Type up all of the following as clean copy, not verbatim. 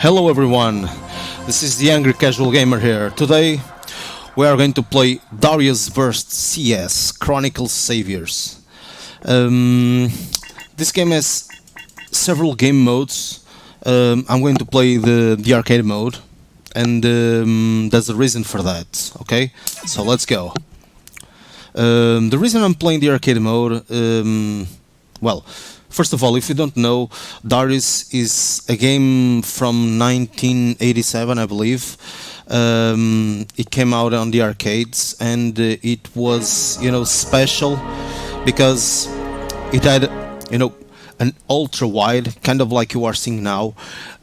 Hello everyone, this is the Angry Casual Gamer here. Today we are going to play Dariusburst CS Chronicle Saviours. This game has several game modes. I'm going to play the arcade mode, and there's a reason for that, okay? So let's go. The reason I'm playing the arcade mode, well, first of all, if you don't know, Darius is a game from 1987, I believe. It came out on the arcades, and it was, special because it had, an ultra-wide, kind of like you are seeing now,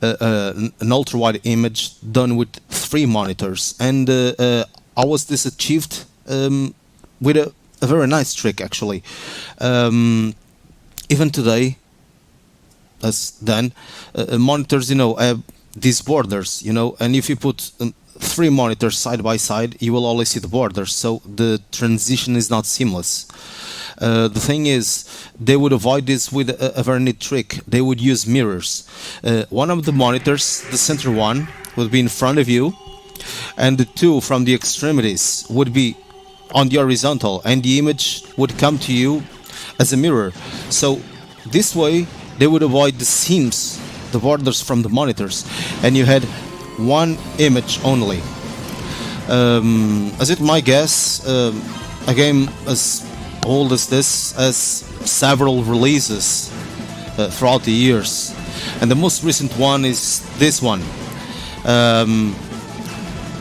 an ultra-wide image done with 3 monitors. And how was this achieved? With a very nice trick, actually. Even today, as then, monitors, have these borders, and if you put 3 monitors side by side, you will always see the borders, so the transition is not seamless. The thing is, they would avoid this with a very neat trick. They would use mirrors. One of the monitors, the center one, would be in front of you, and the 2 from the extremities would be on the horizontal, and the image would come to you as a mirror. So this way they would avoid the seams, the borders from the monitors, and you had one image only. As it might guess, a game as old as this has several releases throughout the years, and the most recent one is this one.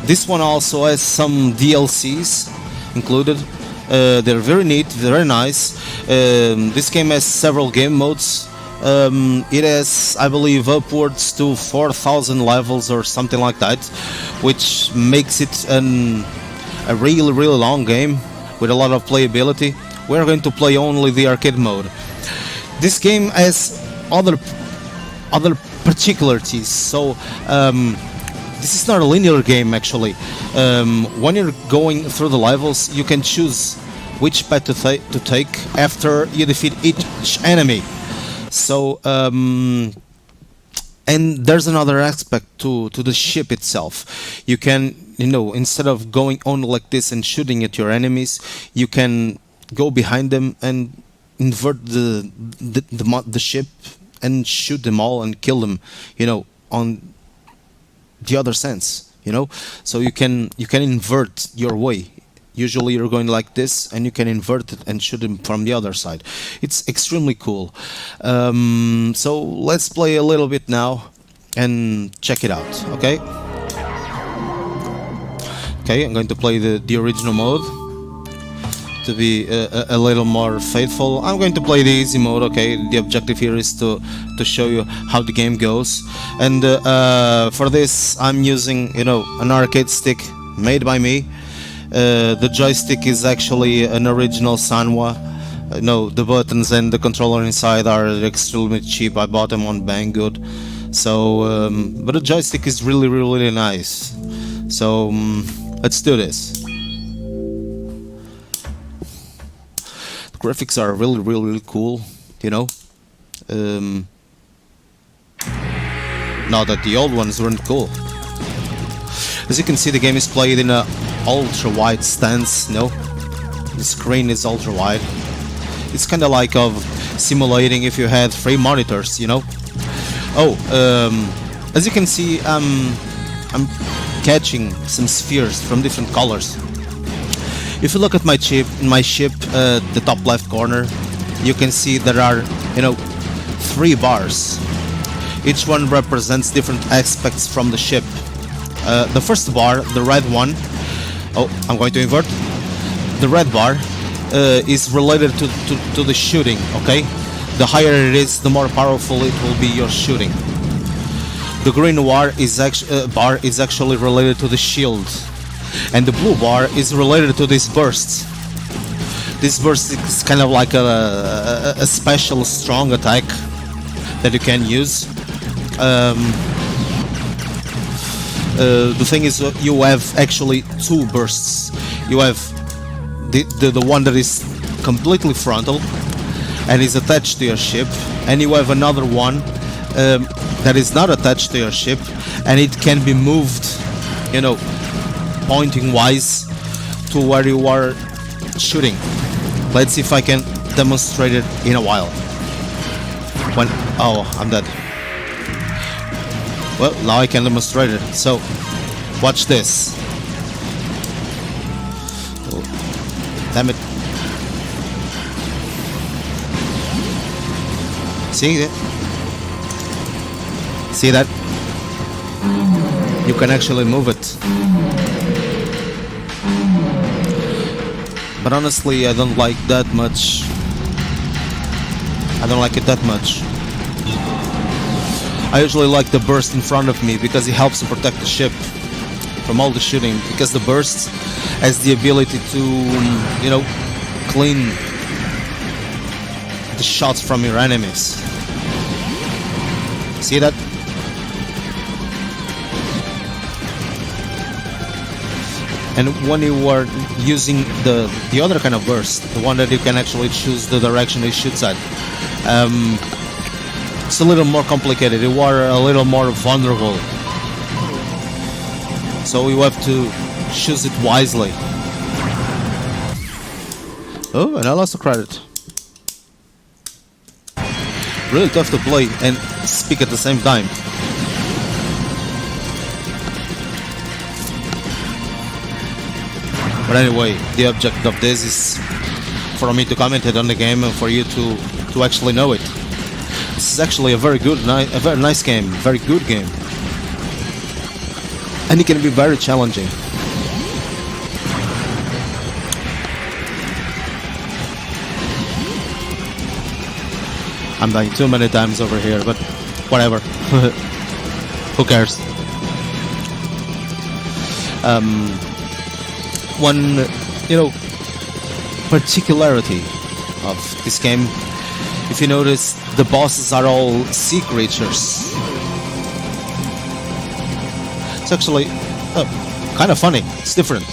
This one also has some DLCs included. They're very neat, very nice. This game has several game modes. It has, I believe, upwards to 4,000 levels or something like that, which makes it a really long game with a lot of playability. We're going to play only the arcade mode. This game has other particularities. So this is not a linear game, actually. When you're going through the levels, you can choose which path to take after you defeat each enemy. So, and there's another aspect to the ship itself. You can, instead of going on like this and shooting at your enemies, you can go behind them and invert the ship and shoot them all and kill them, on the other sense, so you can invert your way. Usually you're going like this, and you can invert it and shoot them from the other side. It's extremely cool. So let's play a little bit now and check it out. Okay, I'm going to play the original mode to be a little more faithful. I'm going to play the easy mode. Okay, the objective here is to show you how the game goes, and for this I'm using an arcade stick made by me. The joystick is actually an original Sanwa. The buttons and the controller inside are extremely cheap. I bought them on Banggood. So but the joystick is really nice. So let's do this. Graphics are really cool, not that the old ones weren't cool. As you can see, the game is played in a ultra-wide stance. The screen is ultra-wide. It's kind of like of simulating if you had 3 monitors, as you can see, I'm catching some spheres from different colors. If you look at my ship, the top left corner, you can see there are, 3 bars. Each one represents different aspects from the ship. The first bar, the red one, I'm going to invert. The red bar is related to the shooting, okay? The higher it is, the more powerful it will be your shooting. The green bar is actually related to the shield. And the blue bar is related to these bursts. This burst is kind of like a special strong attack that you can use. The thing is, you have actually 2 bursts. You have the one that is completely frontal and is attached to your ship, and you have another one that is not attached to your ship, and it can be moved, you know, pointing wise to where you are shooting. Let's see if I can demonstrate it in a while. Oh, I'm dead. Well, now I can demonstrate it. So, watch this. Oh, damn it. See it? See that? You can actually move it. But honestly, I don't like that much. I don't like it that much. I usually like the burst in front of me because it helps to protect the ship from all the shooting, because the burst has the ability to, you know, clean the shots from your enemies. See that? And when you are using the other kind of burst, the one that you can actually choose the direction it shoots at, it's a little more complicated. You are a little more vulnerable, so you have to choose it wisely. Oh, and I lost a credit. Really tough to play and speak at the same time. But anyway, the object of this is for me to comment it on the game and for you to actually know it. This is actually a very nice game, very good game, and it can be very challenging. I'm dying too many times over here, but whatever. Who cares? One, you know, particularity of this game, if you notice, the bosses are all sea creatures. It's actually kind of funny. It's different,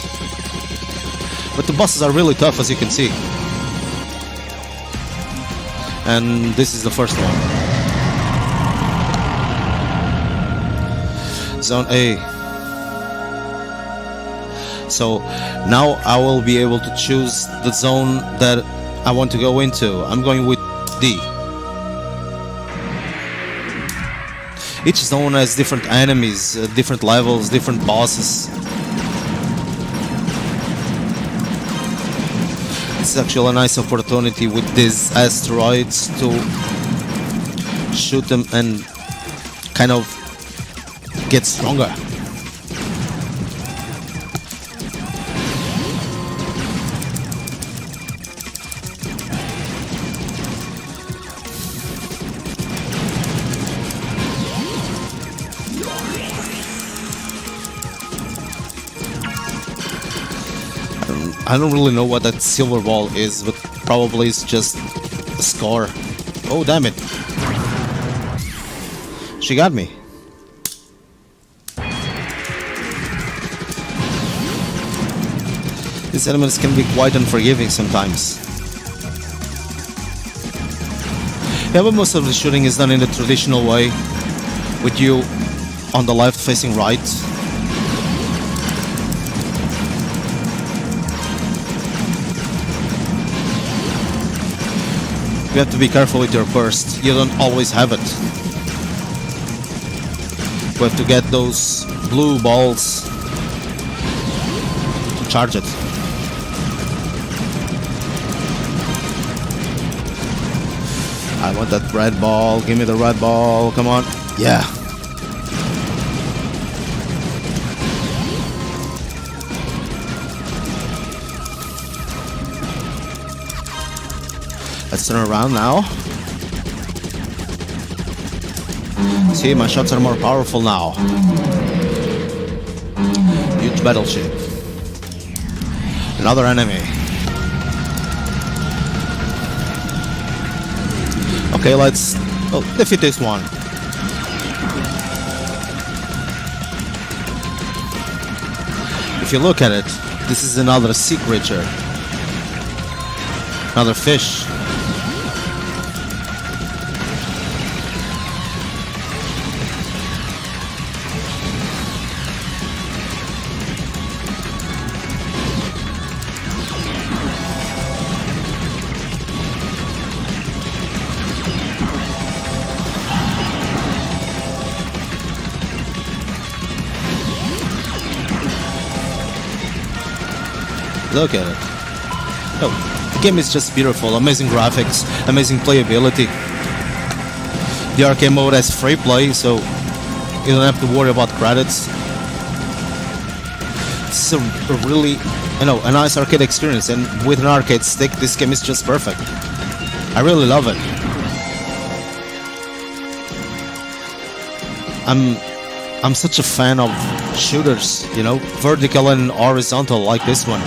but the bosses are really tough, as you can see. And this is the first one. Zone A. So now I will be able to choose the zone that I want to go into. I'm going with D. Each zone has different enemies, different levels, different bosses. It's actually a nice opportunity with these asteroids to shoot them and kind of get stronger. I don't really know what that silver ball is, but probably it's just a score. Oh, damn it. She got me. These elements can be quite unforgiving sometimes. Yeah, but most of the shooting is done in the traditional way, with you on the left facing right. You have to be careful with your burst. You don't always have it. You have to get those blue balls to charge it. I want that red ball. Give me the red ball. Come on. Yeah. Let's turn around now. See, my shots are more powerful now. Huge battleship. Another enemy. Okay, let's defeat this one. If you look at it, this is another sea creature. Another fish. Look at it. Oh, the game is just beautiful. Amazing graphics, amazing playability. The arcade mode has free play, so you don't have to worry about credits. It's a really, a nice arcade experience, and with an arcade stick, this game is just perfect. I really love it. I'm such a fan of shooters, vertical and horizontal like this one.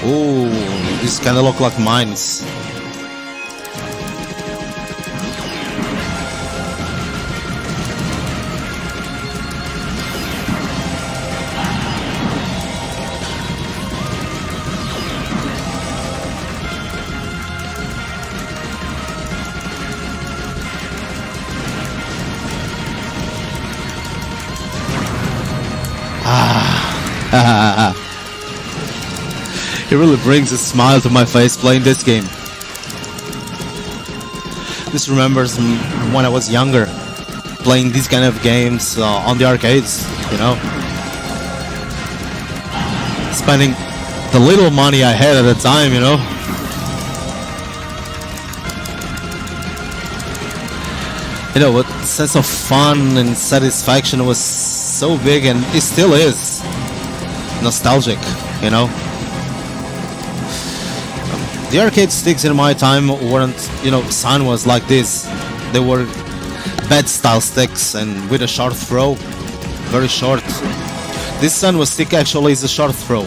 Ooh, these kind of look like mines. It really brings a smile to my face playing this game. This remembers when I was younger, playing these kind of games on the arcades, spending the little money I had at the time, What sense of fun and satisfaction was so big, and it still is nostalgic, The arcade sticks in my time weren't, Sun was like this. They were bed style sticks and with a short throw, very short. This Sun stick actually is a short throw,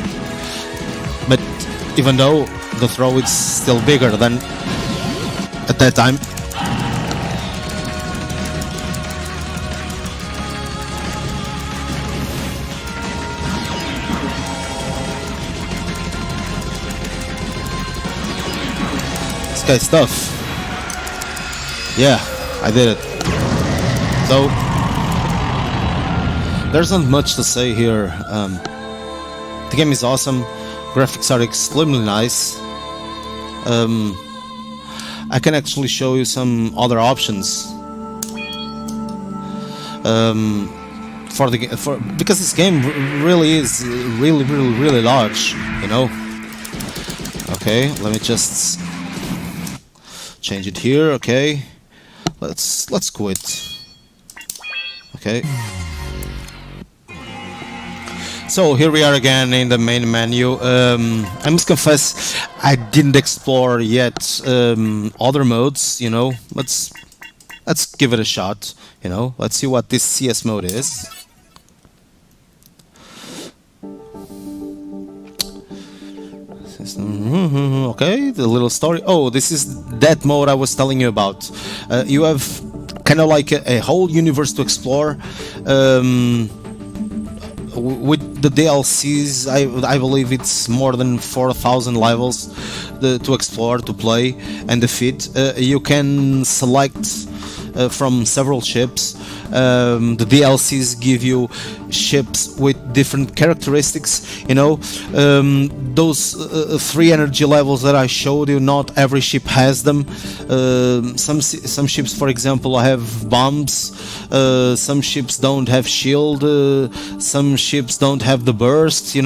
but even though the throw is still bigger than at that time. Okay, stuff. Yeah, I did it. So there's not much to say here. The game is awesome. Graphics are extremely nice. I can actually show you some other options. Because this game really is really large, Okay, let me just change it here. Okay, let's quit. Okay, so here we are again in the main menu. I must confess I didn't explore yet other modes. Let's give it a shot. Let's see what this CS mode is. Okay, the little story. Oh, this is that mode I was telling you about. You have kind of like a whole universe to explore. With the DLCs, I believe it's more than 4,000 levels to explore, to play, and defeat. You can select from several ships. The DLCs give you ships with different characteristics. Those 3 energy levels that I showed you, not every ship has them. Some ships, for example, have bombs. Some ships don't have shield. Some ships don't have the burst.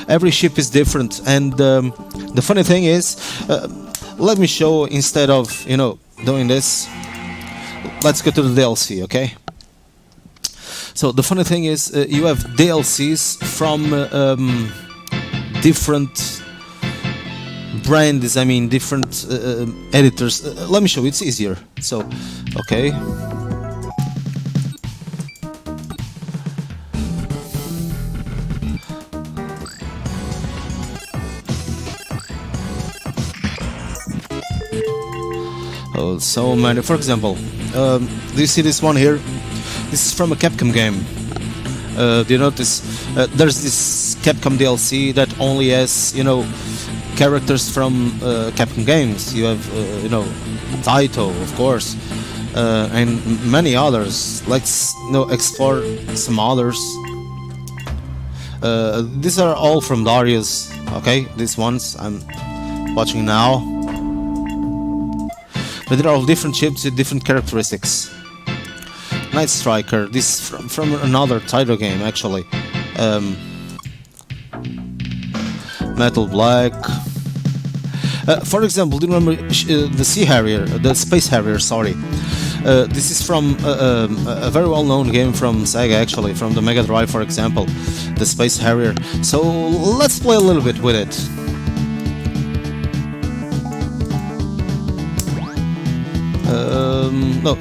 Every ship is different. And the funny thing is, let me show, instead of doing this, let's go to the DLC, okay? So the funny thing is, you have DLCs from different brands, different editors. Let me show you, it's easier. So, okay. Oh, so many. For example, do you see this one here? This is from a Capcom game. Do you notice there's this Capcom DLC that only has, characters from Capcom games. You have, Taito, of course, and many others. Let's explore some others. These are all from Darius. Okay, these ones I'm watching now. But they're all different ships with different characteristics. Night Striker. This is from another title game, actually. Metal Black. For example, do you remember the Sea Harrier, the Space Harrier? Sorry. This is from a very well-known game from Sega, actually, from the Mega Drive, for example, the Space Harrier. So let's play a little bit with it. No,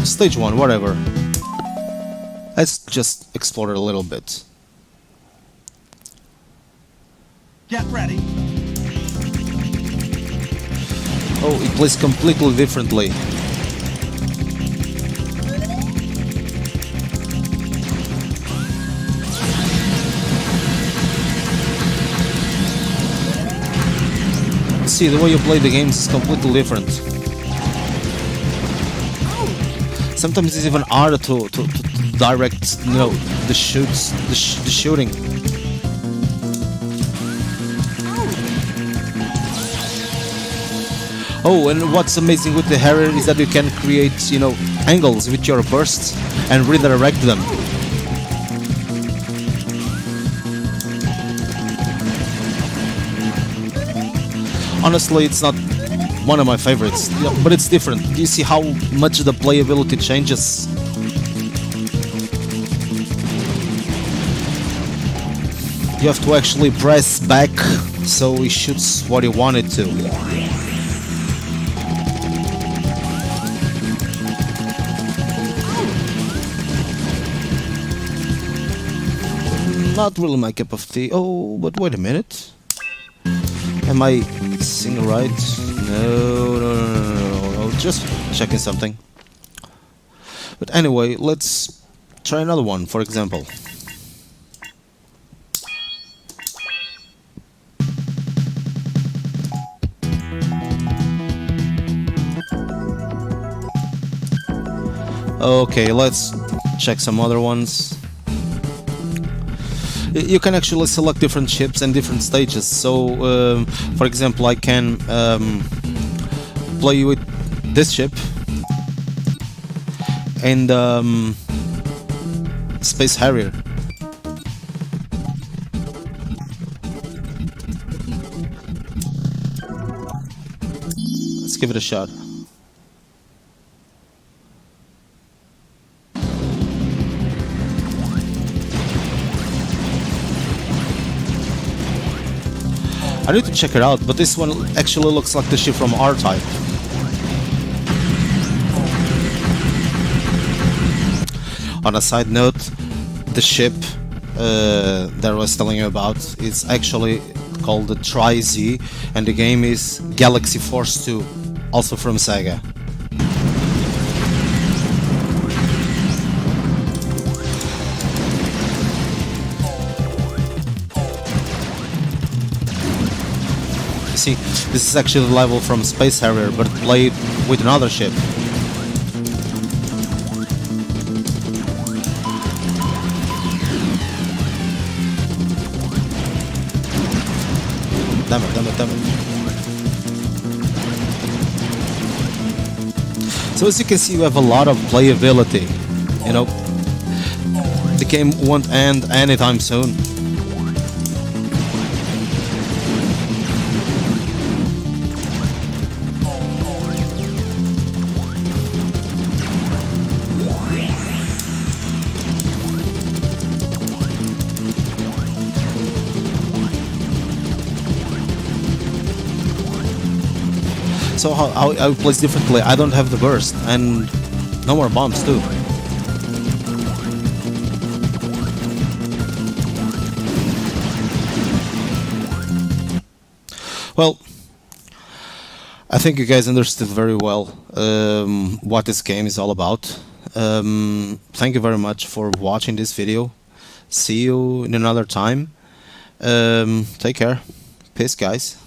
stage 1, whatever. Let's just explore it a little bit. Get ready. Oh, it plays completely differently. See, the way you play the games is completely different. Sometimes it's even harder to direct, you know, the shooting. Oh, and what's amazing with the Harrier is that you can create, you know, angles with your bursts and redirect them. Honestly, it's not one of my favorites, but it's different. Do you see how much the playability changes? You have to actually press back so he shoots what you want it to. Not really my cup of tea. Oh, but wait a minute. Am I seeing right? No. Just checking something. But anyway, let's try another one, for example. Okay, let's check some other ones. You can actually select different ships and different stages. So, for example, I can play with this ship and Space Harrier. Let's give it a shot. I need to check it out, but this one actually looks like the ship from R-Type. On a side note, the ship that I was telling you about is actually called the Tri-Z, and the game is Galaxy Force 2, also from Sega. See, this is actually the level from Space Harrier, but played with another ship. Damn it. So as you can see, you have a lot of playability. You know, the game won't end anytime soon. So how it plays differently. I don't have the burst and no more bombs too. Well, I think you guys understood very well what this game is all about. Thank you very much for watching this video. See you in another time. Take care. Peace, guys.